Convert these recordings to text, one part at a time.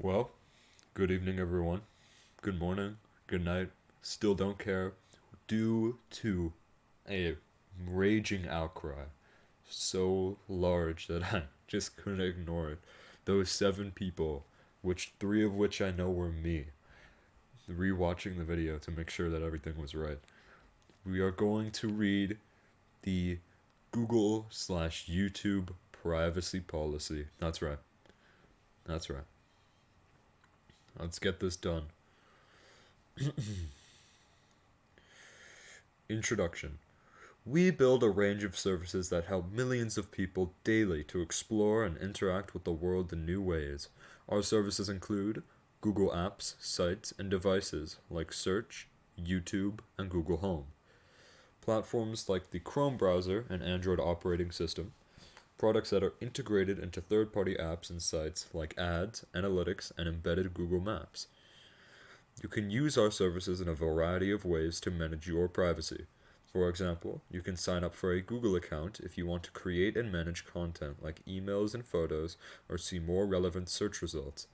Well, good evening, everyone. Good morning, good night. Still don't care. Due to a raging outcry so large that I just couldn't ignore it. Those seven people, which three of which I know were me, rewatching the video to make sure that everything was right. We are going to read the Google/YouTube privacy policy. That's right. That's right. Let's get this done. Introduction. We build a range of services that help millions of people daily to explore and interact with the world in new ways. Our services include Google Apps, sites, and devices like Search, YouTube, and Google Home. Platforms like the Chrome browser and Android operating system. Products that are integrated into third party apps and sites like Ads, Analytics, and embedded Google Maps. You can use our services in a variety of ways to manage your privacy. For example, you can sign up for a Google account if you want to create and manage content like emails and photos or see more relevant search results.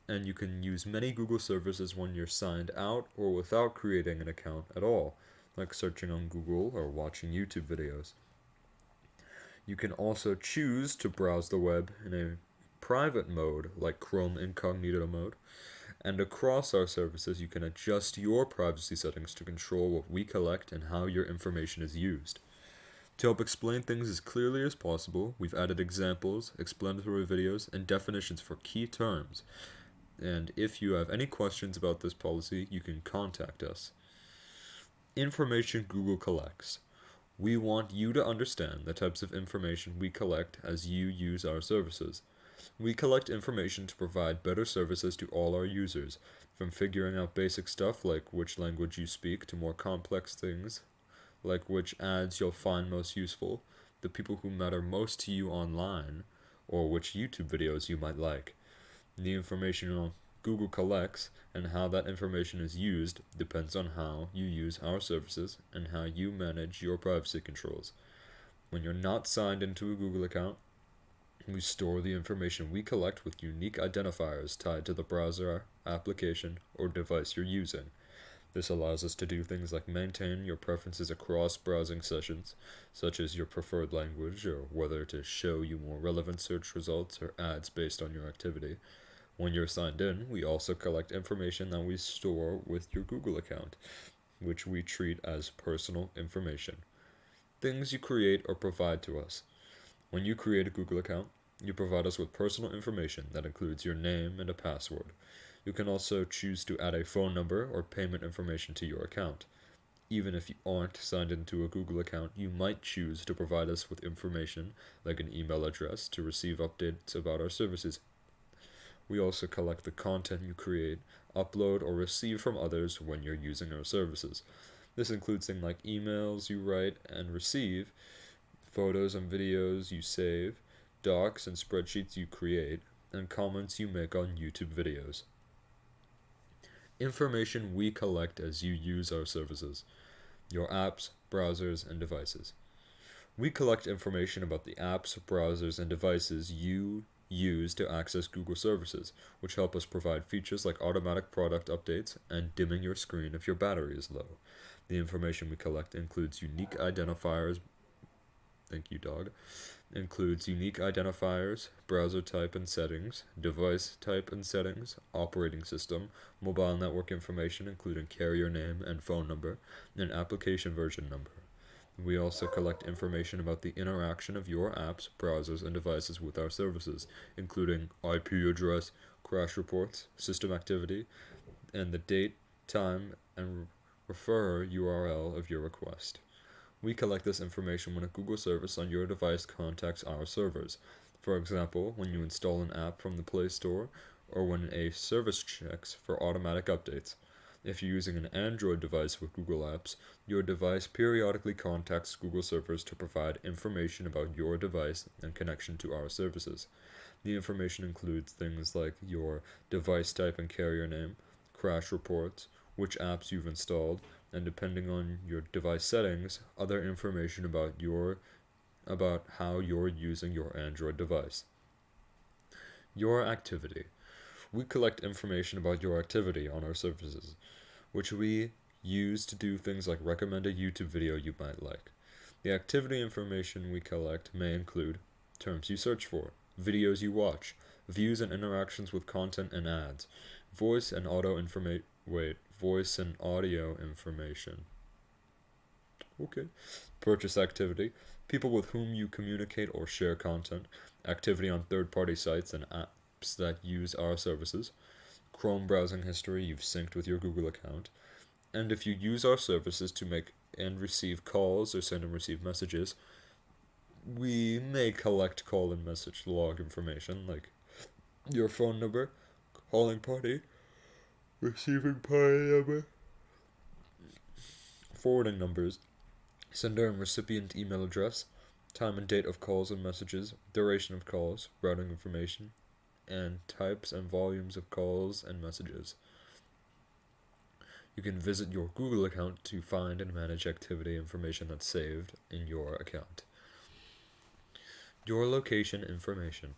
And you can use many Google services when you're signed out or without creating an account at all, like searching on Google or watching YouTube videos. You can also choose to browse the web in a private mode like Chrome Incognito mode. And across our services, you can adjust your privacy settings to control what we collect and how your information is used. To help explain things as clearly as possible, we've added examples, explanatory videos, and definitions for key terms. And if you have any questions about this policy, you can contact us. Information Google collects. We want you to understand the types of information we collect as you use our services. We collect information to provide better services to all our users, from figuring out basic stuff like which language you speak to more complex things like which ads you'll find most useful, the people who matter most to you online, or which YouTube videos you might like. The information Google collects and how that information is used depends on how you use our services and how you manage your privacy controls. When you're not signed into a Google account, we store the information we collect with unique identifiers tied to the browser, application, or device you're using. This allows us to do things like maintain your preferences across browsing sessions, such as your preferred language or whether to show you more relevant search results or ads based on your activity. When you're signed in, we also collect information that we store with your Google account, which we treat as personal information. Things you create or provide to us. When you create a Google account, you provide us with personal information that includes your name and a password. You can also choose to add a phone number or payment information to your account. Even if you aren't signed into a Google account, you might choose to provide us with information like an email address to receive updates about our services. We also collect the content you create, upload, or receive from others when you're using our services. This includes things like emails you write and receive, photos and videos you save, docs and spreadsheets you create, and comments you make on YouTube videos. Information we collect as you use our services, your apps, browsers, and devices. We collect information about the apps, browsers, and devices you use to access Google services, which help us provide features like automatic product updates and dimming your screen if your battery is low. The information we collect includes unique identifiers. Thank you, dog. Includes unique identifiers, browser type and settings, device type and settings, operating system, mobile network information including carrier name and phone number, and application version number. We also collect information about the interaction of your apps, browsers, and devices with our services, including IP address, crash reports, system activity, and the date, time, and refer URL of your request. We collect this information when a Google service on your device contacts our servers. For example, when you install an app from the Play Store, or when a service checks for automatic updates. If you're using an Android device with Google Apps, your device periodically contacts Google servers to provide information about your device and connection to our services. The information includes things like your device type and carrier name, crash reports, which apps you've installed, and depending on your device settings, other information about how you're using your Android device. Your activity. We collect information about your activity on our services, which we use to do things like recommend a YouTube video you might like. The activity information we collect may include terms you search for, videos you watch, views and interactions with content and ads, voice and audio information. Okay. Purchase activity, people with whom you communicate or share content, activity on third-party sites and apps that use our services, Chrome browsing history you've synced with your Google account, and if you use our services to make and receive calls or send and receive messages, we may collect call and message log information like your phone number, calling party, receiving party number, forwarding numbers, sender and recipient email address, time and date of calls and messages, duration of calls, routing information, and types and volumes of calls and messages. You can visit your Google account to find and manage activity information that's saved in your account. Your location information.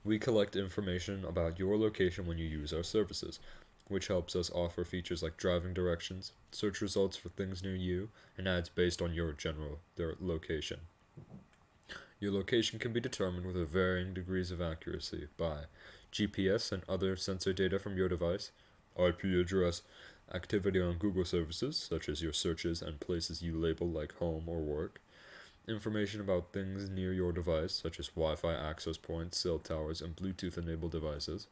We collect information about your location when you use our services, which helps us offer features like driving directions, search results for things near you, and ads based on your general location. Your location can be determined with varying degrees of accuracy by GPS and other sensor data from your device, IP address, activity on Google services, such as your searches and places you label like home or work, information about things near your device, such as Wi-Fi access points, cell towers, and Bluetooth-enabled devices.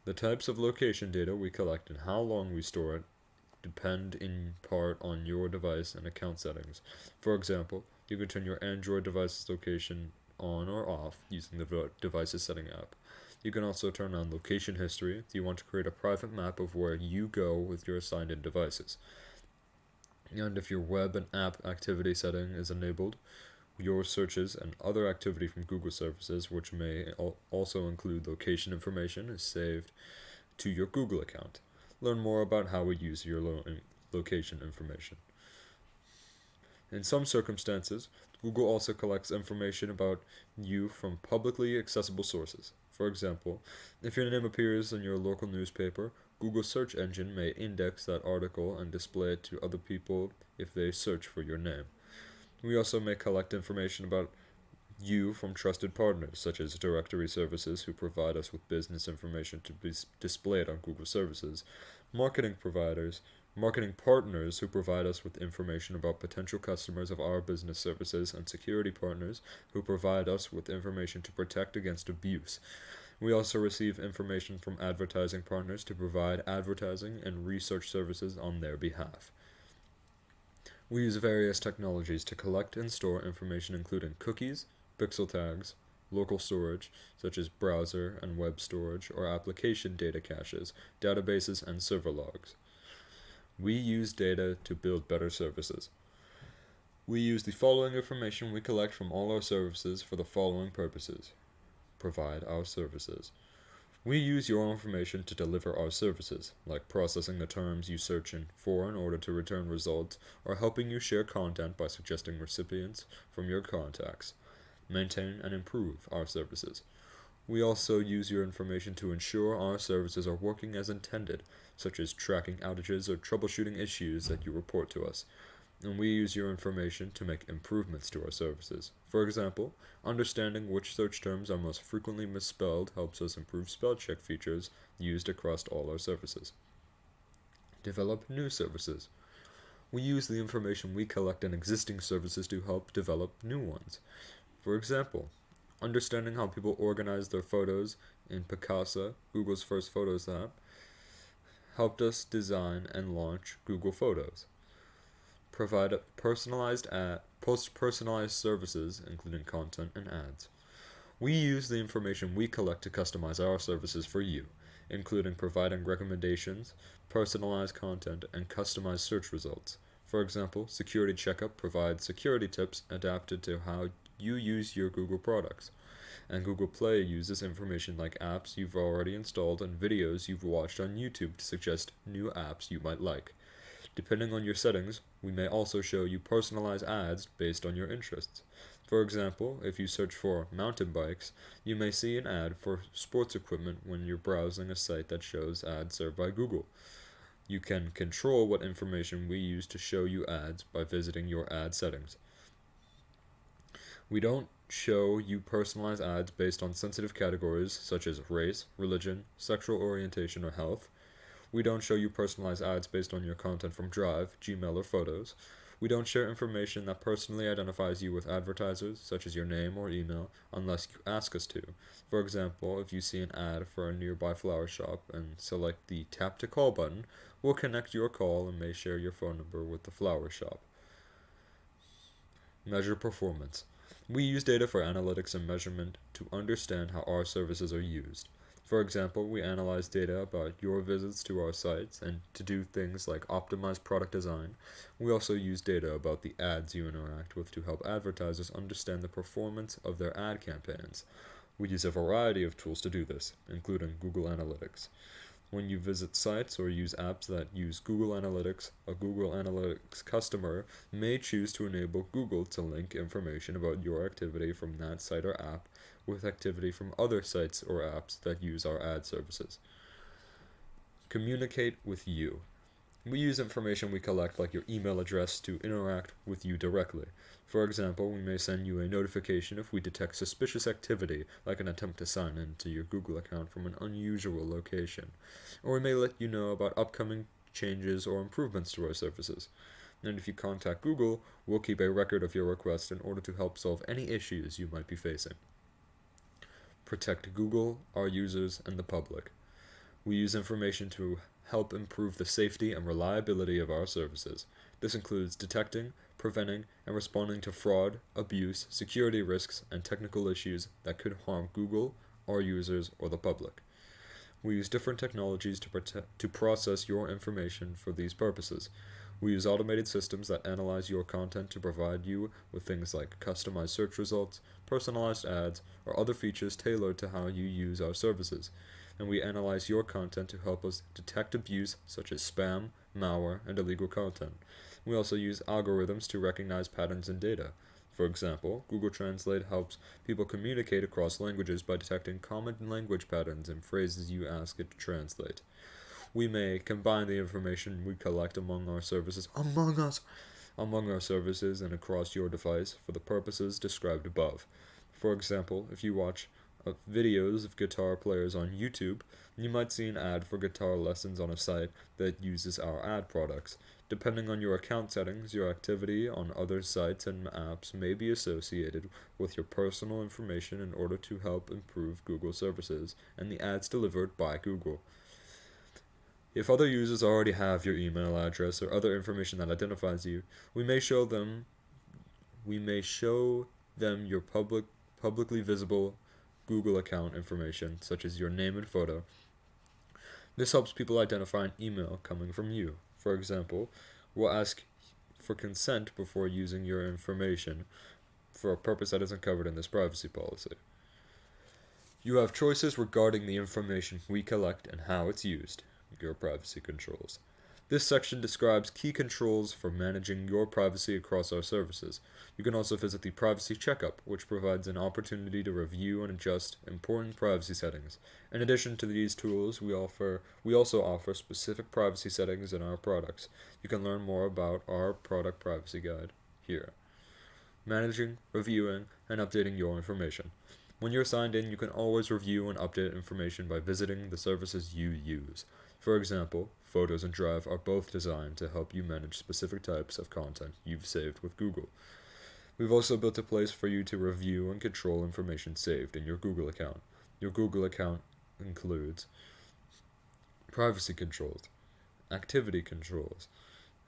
The types of location data we collect and how long we store it depend in part on your device and account settings. For example, you can turn your Android device's location on or off using the Devices Setting app. You can also turn on location history if you want to create a private map of where you go with your assigned-in devices. And if your web and app activity setting is enabled, your searches and other activity from Google services, which may also include location information, is saved to your Google account. Learn more about how we use your location information. In some circumstances, Google also collects information about you from publicly accessible sources. For example, if your name appears in your local newspaper, Google's search engine may index that article and display it to other people if they search for your name. We also may collect information about you from trusted partners, such as directory services who provide us with business information to be displayed on Google services, marketing partners who provide us with information about potential customers of our business services, and security partners who provide us with information to protect against abuse. We also receive information from advertising partners to provide advertising and research services on their behalf. We use various technologies to collect and store information including cookies, pixel tags, local storage, such as browser and web storage, or application data caches, databases, and server logs. We use data to build better services. We use the following information we collect from all our services for the following purposes. Provide our services. We use your information to deliver our services, like processing the terms you search for in order to return results, or helping you share content by suggesting recipients from your contacts. Maintain and improve our services. We also use your information to ensure our services are working as intended, such as tracking outages or troubleshooting issues that you report to us. And we use your information to make improvements to our services. For example, understanding which search terms are most frequently misspelled helps us improve spell check features used across all our services. Develop new services. We use the information we collect in existing services to help develop new ones. For example, understanding how people organize their photos in Picasa, Google's first Photos app, helped us design and launch Google Photos. Provide personalized services, including content and ads. We use the information we collect to customize our services for you, including providing recommendations, personalized content, and customized search results. For example, Security Checkup provides security tips adapted to how you use your Google products. And Google Play uses information like apps you've already installed and videos you've watched on YouTube to suggest new apps you might like. Depending on your settings, we may also show you personalized ads based on your interests. For example, if you search for mountain bikes, you may see an ad for sports equipment when you're browsing a site that shows ads served by Google. You can control what information we use to show you ads by visiting your ad settings. We don't show you personalized ads based on sensitive categories such as race, religion, sexual orientation, or health. We don't show you personalized ads based on your content from Drive, Gmail, or Photos. We don't share information that personally identifies you with advertisers, such as your name or email, unless you ask us to. For example, if you see an ad for a nearby flower shop and select the Tap to Call button, we'll connect your call and may share your phone number with the flower shop. Measure performance. We use data for analytics and measurement to understand how our services are used. For example, we analyze data about your visits to our sites, and to do things like optimize product design, we also use data about the ads you interact with to help advertisers understand the performance of their ad campaigns. We use a variety of tools to do this, including Google Analytics. When you visit sites or use apps that use Google Analytics, a Google Analytics customer may choose to enable Google to link information about your activity from that site or app with activity from other sites or apps that use our ad services. Communicate with you. We use information we collect, like your email address, to interact with you directly. For example, we may send you a notification if we detect suspicious activity, like an attempt to sign in to your Google account from an unusual location. Or we may let you know about upcoming changes or improvements to our services. And if you contact Google, we'll keep a record of your request in order to help solve any issues you might be facing. Protect Google, our users, and the public. We use information to help improve the safety and reliability of our services. This includes detecting, preventing, and responding to fraud, abuse, security risks, and technical issues that could harm Google, our users, or the public. We use different technologies to process your information for these purposes. We use automated systems that analyze your content to provide you with things like customized search results, personalized ads, or other features tailored to how you use our services. And we analyze your content to help us detect abuse such as spam, malware, and illegal content. We also use algorithms to recognize patterns in data. For example, Google Translate helps people communicate across languages by detecting common language patterns in phrases you ask it to translate. We may combine the information we collect among our services and across your device for the purposes described above. For example, if you watch videos of guitar players on YouTube, you might see an ad for guitar lessons on a site that uses our ad products. Depending on your account settings, your activity on other sites and apps may be associated with your personal information in order to help improve Google services and the ads delivered by Google. If other users already have your email address or other information that identifies you, we may show them your publicly visible Google account information, such as your name and photo. This helps people identify an email coming from you. For example, we'll ask for consent before using your information for a purpose that isn't covered in this privacy policy. You have choices regarding the information we collect and how it's used. Your privacy controls. This section describes key controls for managing your privacy across our services. You can also visit the Privacy Checkup, which provides an opportunity to review and adjust important privacy settings. In addition to these tools, we also offer specific privacy settings in our products. You can learn more about our product privacy guide here. Managing, reviewing, and updating your information. When you're signed in, you can always review and update information by visiting the services you use. For example, Photos and Drive are both designed to help you manage specific types of content you've saved with Google. We've also built a place for you to review and control information saved in your Google account. Your Google account includes privacy controls, activity controls.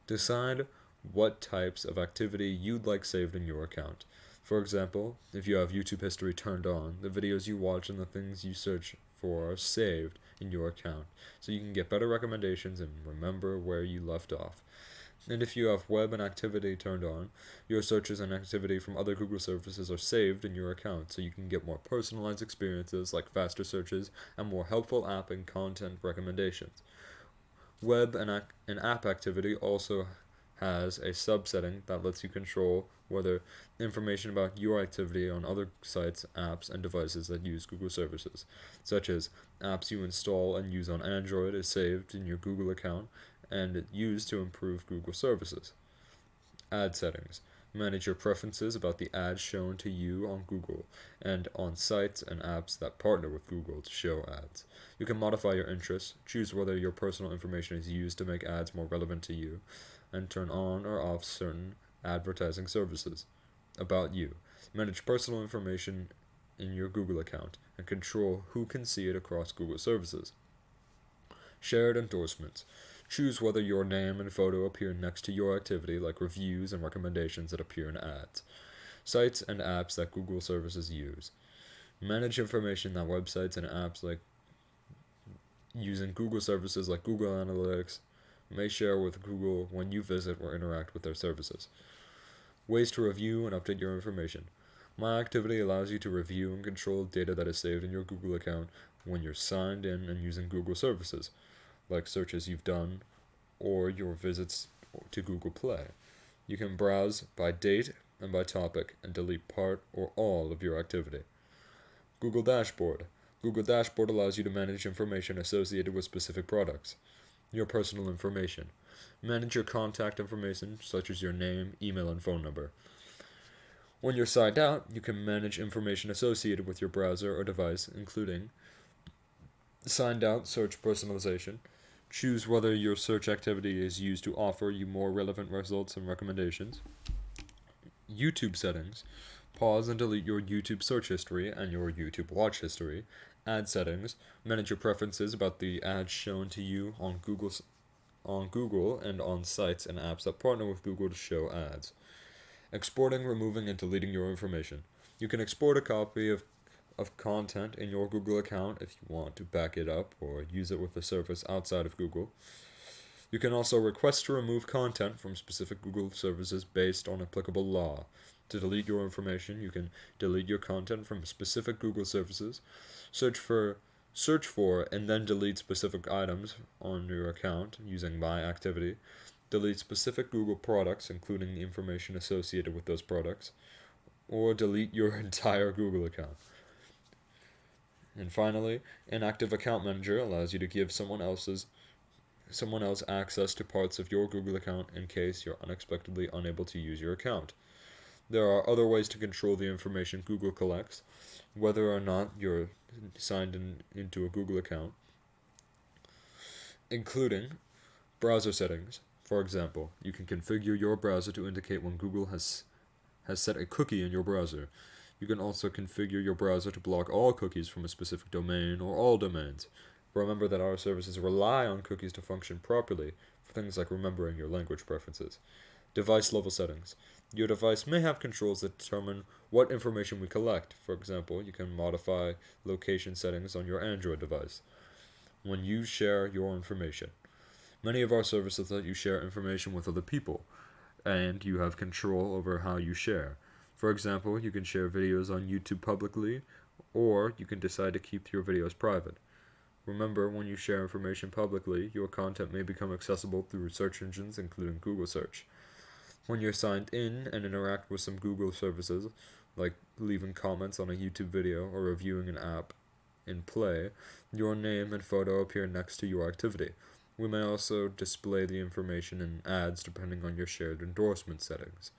Decide what types of activity you'd like saved in your account. For example, if you have YouTube history turned on, the videos you watch and the things you search for are saved in your account, so you can get better recommendations and remember where you left off. And if you have web and activity turned on, your searches and activity from other Google services are saved in your account, so you can get more personalized experiences like faster searches and more helpful app and content recommendations. Web and app activity also has a subsetting that lets you control whether information about your activity on other sites, apps, and devices that use Google services, such as apps you install and use on Android, is saved in your Google account and used to improve Google services. Ad settings. Manage your preferences about the ads shown to you on Google and on sites and apps that partner with Google to show ads. You can modify your interests, choose whether your personal information is used to make ads more relevant to you, and turn on or off certain advertising services. About you. Manage personal information in your Google account and control who can see it across Google services. Shared endorsements. Choose whether your name and photo appear next to your activity, like reviews and recommendations that appear in ads. Sites and apps that Google services use. Manage information that websites and apps like using Google services like Google Analytics may share with Google when you visit or interact with their services. Ways to review and update your information. My Activity allows you to review and control data that is saved in your Google account when you're signed in and using Google services, like searches you've done or your visits to Google Play. You can browse by date and by topic and delete part or all of your activity. Google Dashboard. Google Dashboard allows you to manage information associated with specific products. Your personal information. Manage your contact information, such as your name, email, and phone number. When you're signed out, you can manage information associated with your browser or device, including signed out search personalization. Choose whether your search activity is used to offer you more relevant results and recommendations. YouTube settings. Pause and delete your YouTube search history and your YouTube watch history. Ad settings. Manage your preferences about the ads shown to you on Google and on sites and apps that partner with Google to show ads. Exporting, removing, and deleting your information. You can export a copy of content in your Google account if you want to back it up or use it with a service outside of Google. You can also request to remove content from specific Google services based on applicable law. To delete your information, you can delete your content from specific Google services, search for, and then delete specific items on your account using My Activity, delete specific Google products, including the information associated with those products, or delete your entire Google account. And finally, Inactive Account Manager allows you to give someone else access to parts of your Google account in case you're unexpectedly unable to use your account. There are other ways to control the information Google collects, whether or not you're signed into a Google account, including browser settings. For example, you can configure your browser to indicate when Google has set a cookie in your browser. You can also configure your browser to block all cookies from a specific domain or all domains. Remember that our services rely on cookies to function properly for things like remembering your language preferences. Device level settings. Your device may have controls that determine what information we collect. For example, you can modify location settings on your Android device when you share your information. Many of our services let you share information with other people, and you have control over how you share. For example, you can share videos on YouTube publicly, or you can decide to keep your videos private. Remember, when you share information publicly, your content may become accessible through search engines, including Google Search. When you're signed in and interact with some Google services, like leaving comments on a YouTube video or reviewing an app in Play, your name and photo appear next to your activity. We may also display the information in ads depending on your shared endorsement settings.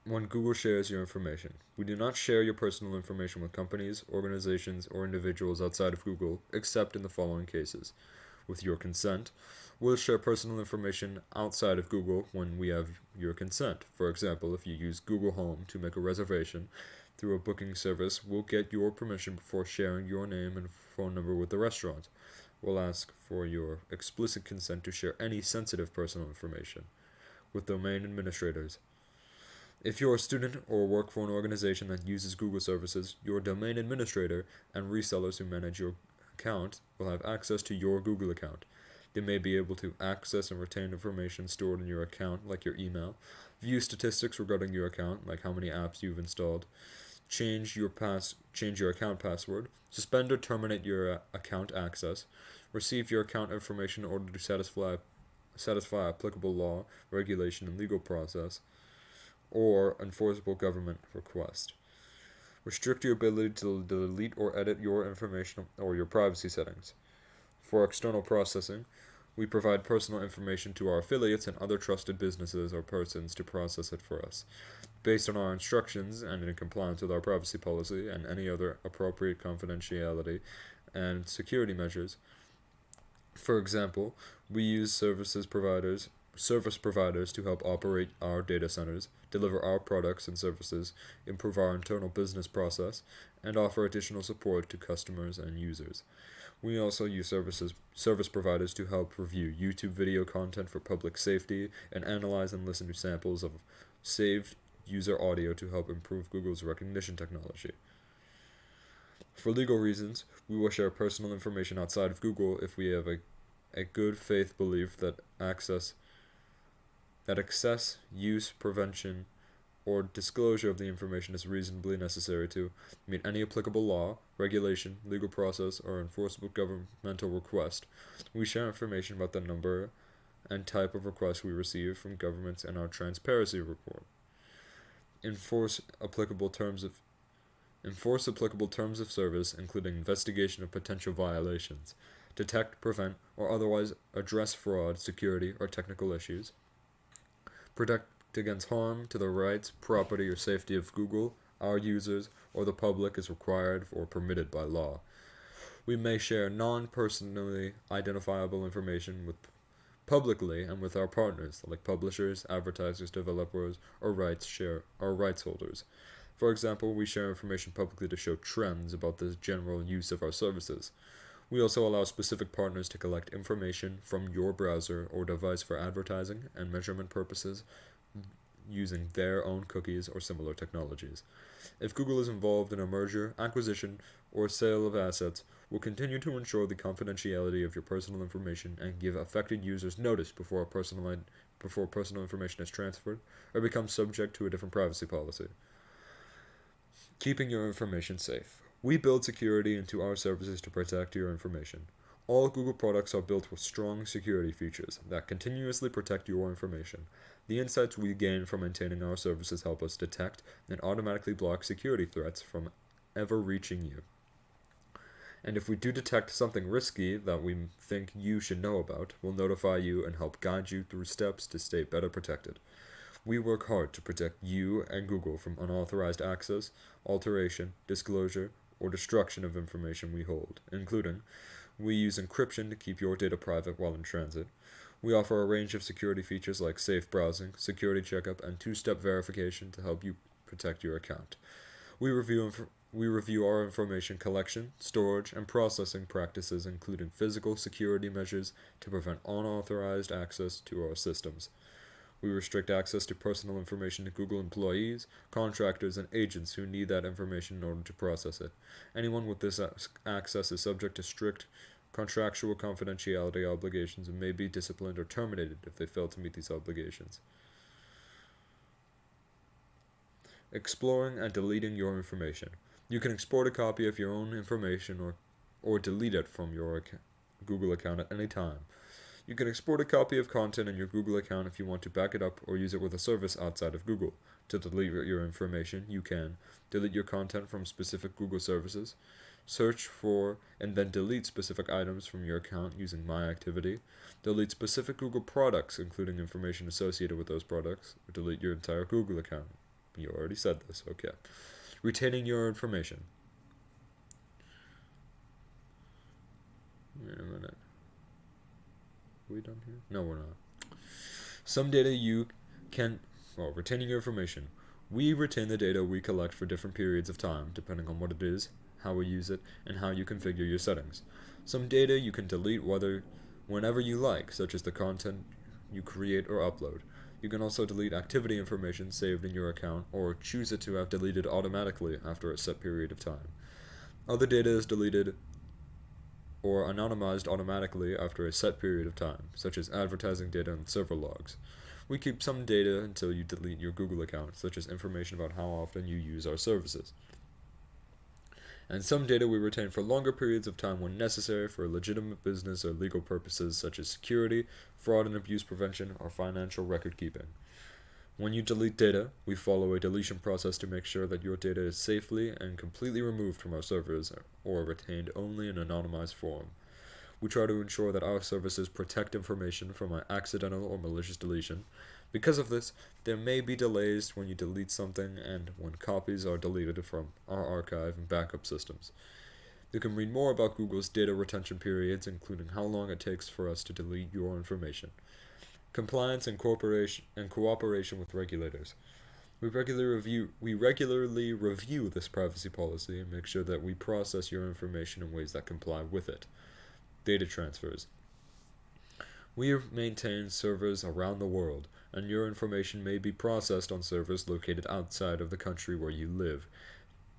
When Google shares your information, we do not share your personal information with companies, organizations, or individuals outside of Google, except in the following cases. With your consent, we'll share personal information outside of Google when we have your consent. For example, if you use Google Home to make a reservation through a booking service, we'll get your permission before sharing your name and phone number with the restaurant. We'll ask for your explicit consent to share any sensitive personal information. With domain administrators, if you're a student or work for an organization that uses Google services, your domain administrator and resellers who manage your account will have access to your Google account. They may be able to access and retain information stored in your account, like your email, view statistics regarding your account, like how many apps you've installed, change your account password, suspend or terminate your account access, receive your account information in order to satisfy applicable law, regulation, and legal process, or enforceable government request. Restrict your ability to delete or edit your information or your privacy settings. For external processing, we provide personal information to our affiliates and other trusted businesses or persons to process it for us, based on our instructions and in compliance with our privacy policy and any other appropriate confidentiality and security measures. For example, we use service providers to help operate our data centers, deliver our products and services, improve our internal business process, and offer additional support to customers and users. We also use service providers to help review YouTube video content for public safety and analyze and listen to samples of saved user audio to help improve Google's recognition technology. For legal reasons, we will share personal information outside of Google if we have a good faith belief that access, use, prevention, or disclosure of the information is reasonably necessary to meet any applicable law, regulation, legal process, or enforceable governmental request. We share information about the number and type of requests we receive from governments in our transparency report. Enforce applicable terms of service, including investigation of potential violations, detect, prevent, or otherwise address fraud, security, or technical issues, protect against harm to the rights, property, or safety of Google, our users, or the public as required or permitted by law. We may share non-personally identifiable information publicly and with our partners, like publishers, advertisers, developers, or rights holders. For example, we share information publicly to show trends about the general use of our services. We also allow specific partners to collect information from your browser or device for advertising and measurement purposes using their own cookies or similar technologies. If Google is involved in a merger, acquisition, or sale of assets, we'll continue to ensure the confidentiality of your personal information and give affected users notice before personal information is transferred or becomes subject to a different privacy policy. Keeping your information safe. We build security into our services to protect your information. All Google products are built with strong security features that continuously protect your information. The insights we gain from maintaining our services help us detect and automatically block security threats from ever reaching you. And if we do detect something risky that we think you should know about, we'll notify you and help guide you through steps to stay better protected. We work hard to protect you and Google from unauthorized access, alteration, disclosure, or destruction of information we hold, including we use encryption to keep your data private while in transit. We offer a range of security features like safe browsing, security checkup, and two-step verification to help you protect your account. We review our information collection, storage, and processing practices, including physical security measures to prevent unauthorized access to our systems. We restrict access to personal information to Google employees, contractors, and agents who need that information in order to process it. Anyone with this access is subject to strict contractual confidentiality obligations and may be disciplined or terminated if they fail to meet these obligations. Exploring and deleting your information. You can export a copy of your own information or delete it from your Google account at any time. You can export a copy of content in your Google account if you want to back it up or use it with a service outside of Google. To delete your information, you can delete your content from specific Google services, search for and then delete specific items from your account using My Activity, delete specific Google products, including information associated with those products, or delete your entire Google account. You already said this, okay. Retaining your information. Wait a minute. Are we done here? No, we're not. Some data retaining your information. We retain the data we collect for different periods of time, depending on what it is, how we use it, and how you configure your settings. Some data you can delete whenever you like, such as the content you create or upload. You can also delete activity information saved in your account, or choose it to have deleted automatically after a set period of time. Other data is deleted or anonymized automatically after a set period of time, such as advertising data and server logs. We keep some data until you delete your Google account, such as information about how often you use our services. and some data we retain for longer periods of time when necessary for legitimate business or legal purposes such as security, fraud and abuse prevention, or financial record keeping. When you delete data, we follow a deletion process to make sure that your data is safely and completely removed from our servers or retained only in anonymized form. We try to ensure that our services protect information from an accidental or malicious deletion. Because of this, there may be delays when you delete something and when copies are deleted from our archive and backup systems. You can read more about Google's data retention periods, including how long it takes for us to delete your information. Compliance and cooperation with regulators. We regularly review this privacy policy and make sure that we process your information in ways that comply with it. Data transfers. We maintain servers around the world, and your information may be processed on servers located outside of the country where you live.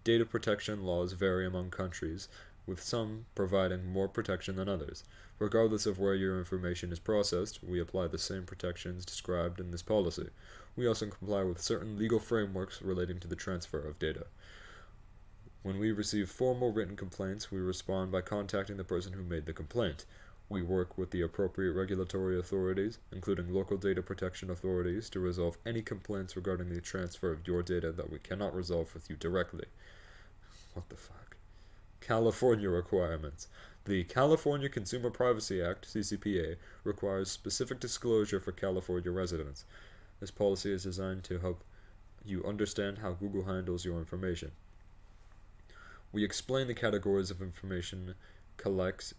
Data protection laws vary among countries, with some providing more protection than others. Regardless of where your information is processed, we apply the same protections described in this policy. We also comply with certain legal frameworks relating to the transfer of data. When we receive formal written complaints, we respond by contacting the person who made the complaint. We work with the appropriate regulatory authorities, including local data protection authorities, to resolve any complaints regarding the transfer of your data that we cannot resolve with you directly. What the fuck? California requirements. The California Consumer Privacy Act, CCPA, requires specific disclosure for California residents. This policy is designed to help you understand how Google handles your information. We explain the categories of information collects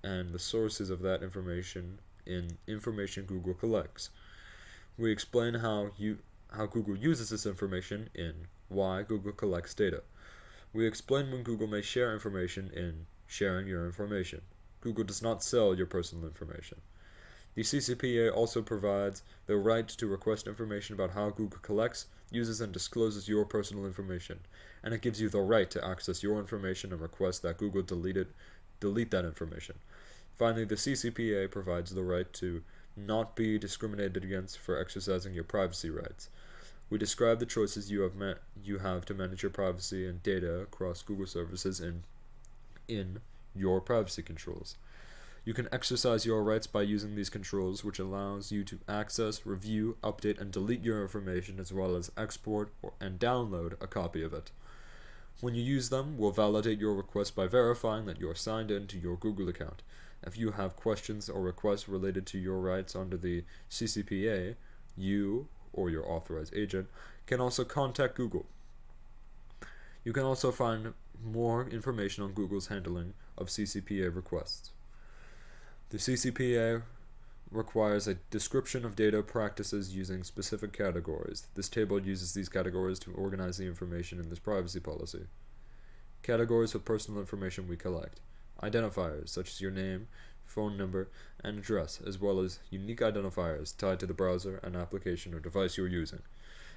and the sources of that information in Information Google Collects. We explain how Google uses this information in Why Google Collects Data. We explain when Google may share information in Sharing Your Information. Google does not sell your personal information. The CCPA also provides the right to request information about how Google collects, uses, and discloses your personal information, and it gives you the right to access your information and request that Google delete that information. Finally, the CCPA provides the right to not be discriminated against for exercising your privacy rights. We describe the choices you have to manage your privacy and data across Google services in your privacy controls. You can exercise your rights by using these controls, which allows you to access, review, update, and delete your information, as well as export and download a copy of it. When you use them, we'll validate your request by verifying that you're signed in to your Google account. If you have questions or requests related to your rights under the CCPA, you, or your authorized agent, can also contact Google. You can also find more information on Google's handling of CCPA requests. The CCPA requires a description of data practices using specific categories. This table uses these categories to organize the information in this privacy policy. Categories of personal information we collect. Identifiers such as your name, phone number, and address, as well as unique identifiers tied to the browser and application or device you're using.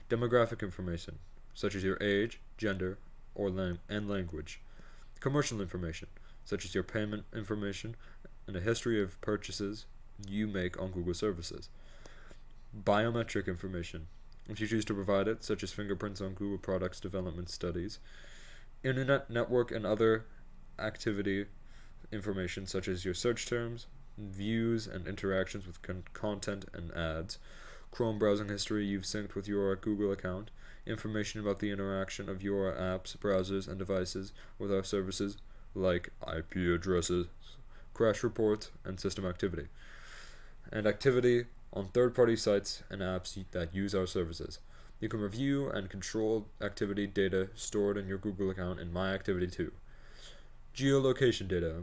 Demographic information such as your age, gender, and language. Commercial information such as your payment information and a history of purchases you make on Google services. Biometric information, if you choose to provide it, such as fingerprints on Google products development studies. Internet, network, and other activity information, such as your search terms, views, and interactions with content and ads. Chrome browsing history you've synced with your Google account. Information about the interaction of your apps, browsers, and devices with our services, like IP addresses, crash reports, and system activity. And activity on third-party sites and apps that use our services. You can review and control activity data stored in your Google account in My Activity 2. Geolocation data,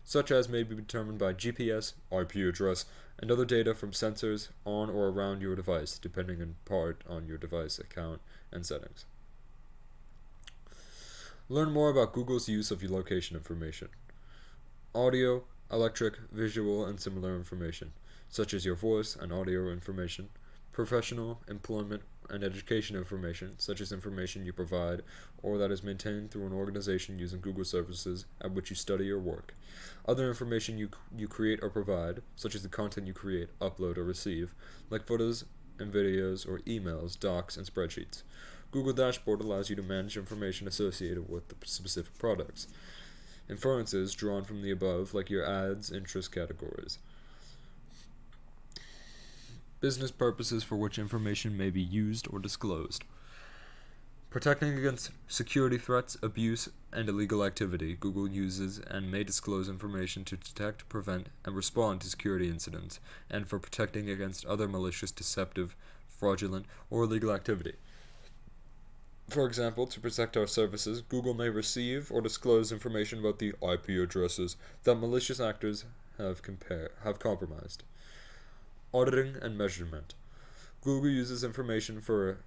such as may be determined by GPS, IP address, and other data from sensors on or around your device, depending in part on your device account and settings. Learn more about Google's use of your location information. Audio, electric, visual, and similar information, such as your voice and audio information. Professional, employment, and education information, such as information you provide or that is maintained through an organization using Google services at which you study or work. Other information you create or provide, such as the content you create, upload, or receive, like photos and videos or emails, docs, and spreadsheets. Google Dashboard allows you to manage information associated with the specific products. Inferences drawn from the above, like your ads, interest categories. Business purposes for which information may be used or disclosed. Protecting against security threats, abuse, and illegal activity, Google uses and may disclose information to detect, prevent, and respond to security incidents, and for protecting against other malicious, deceptive, fraudulent, or illegal activity. For example, to protect our services, Google may receive or disclose information about the IP addresses that malicious actors have compromised. Auditing and measurement. Google uses information for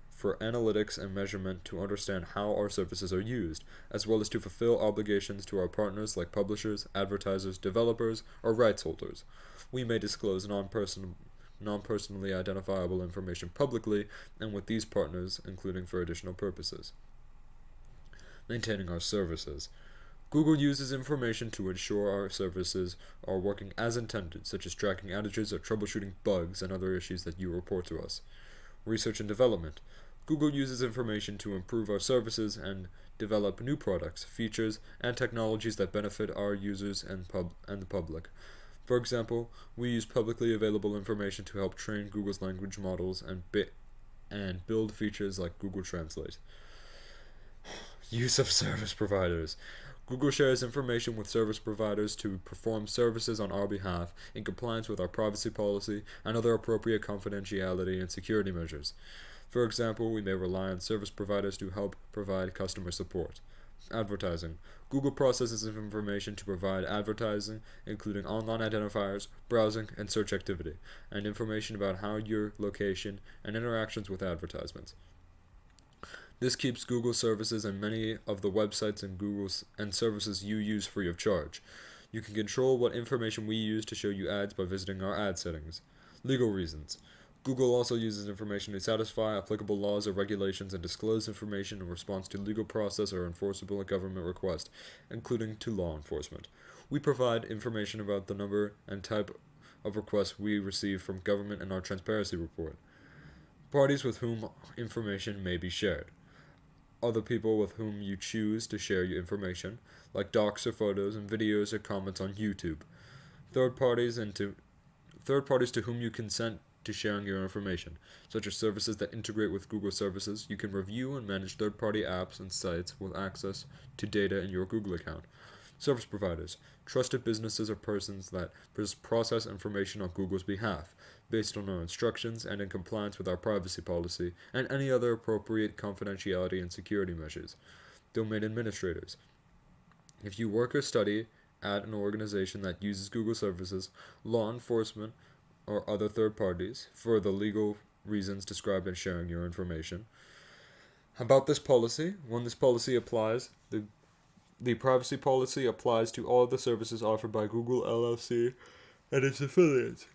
analytics and measurement to understand how our services are used, as well as to fulfill obligations to our partners like publishers, advertisers, developers, or rights holders. We may disclose non-personally identifiable information publicly and with these partners, including for additional purposes. Maintaining our services. Google uses information to ensure our services are working as intended, such as tracking outages or troubleshooting bugs and other issues that you report to us. Research and development. Google uses information to improve our services and develop new products, features, and technologies that benefit our users and the public. For example, we use publicly available information to help train Google's language models and build features like Google Translate. Use of service providers. Google shares information with service providers to perform services on our behalf in compliance with our privacy policy and other appropriate confidentiality and security measures. For example, we may rely on service providers to help provide customer support. Advertising. Google processes information to provide advertising, including online identifiers, browsing, and search activity, and information about how your location and interactions with advertisements. This keeps Google services and many of the websites and services you use free of charge. You can control what information we use to show you ads by visiting our ad settings. Legal reasons. Google also uses information to satisfy applicable laws or regulations and disclose information in response to legal process or enforceable government request, including to law enforcement. We provide information about the number and type of requests we receive from government in our transparency report. Parties with whom information may be shared. Other people with whom you choose to share your information, like docs or photos and videos or comments on YouTube. Third parties to whom you consent to sharing your information, such as services that integrate with Google services. You can review and manage third-party apps and sites with access to data in your Google account. Service providers, trusted businesses or persons that process information on Google's behalf, based on our instructions and in compliance with our privacy policy and any other appropriate confidentiality and security measures. Domain administrators. If you work or study at an organization that uses Google services, law enforcement, or other third parties for the legal reasons described in sharing your information. About this policy, when this policy applies, the privacy policy applies to all the services offered by Google LLC and its affiliates,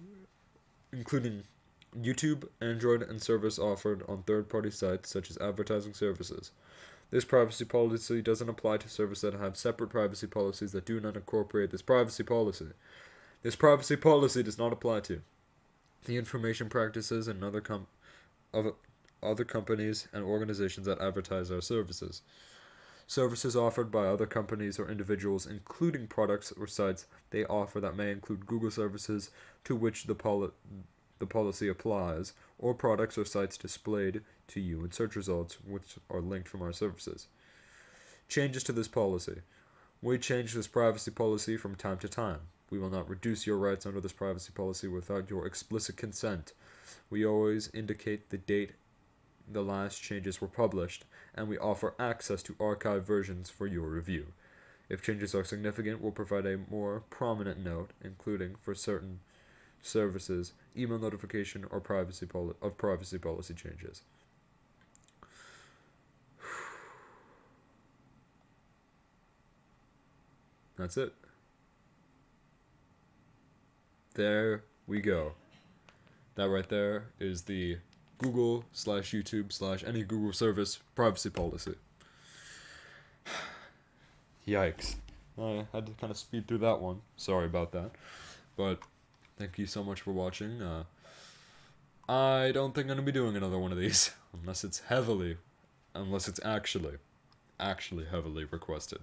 including YouTube, Android, and service offered on third-party sites such as advertising services. This privacy policy doesn't apply to services that have separate privacy policies that do not incorporate this privacy policy. This privacy policy does not apply to the information practices and other companies and organizations that advertise our services. Services offered by other companies or individuals, including products or sites they offer that may include Google services to which the policy applies, or products or sites displayed to you in search results which are linked from our services. Changes to this policy. We change this privacy policy from time to time. We will not reduce your rights under this privacy policy without your explicit consent. We always indicate the date the last changes were published, and we offer access to archived versions for your review. If changes are significant, we'll provide a more prominent note, including for certain services, email notification or privacy policy changes. That's it. There we go. That right there is the Google/YouTube/any Google service privacy policy. Yikes. I had to kind of speed through that one. Sorry about that. But thank you so much for watching. I don't think I'm going to be doing another one of these. Unless it's heavily unless it's actually heavily requested.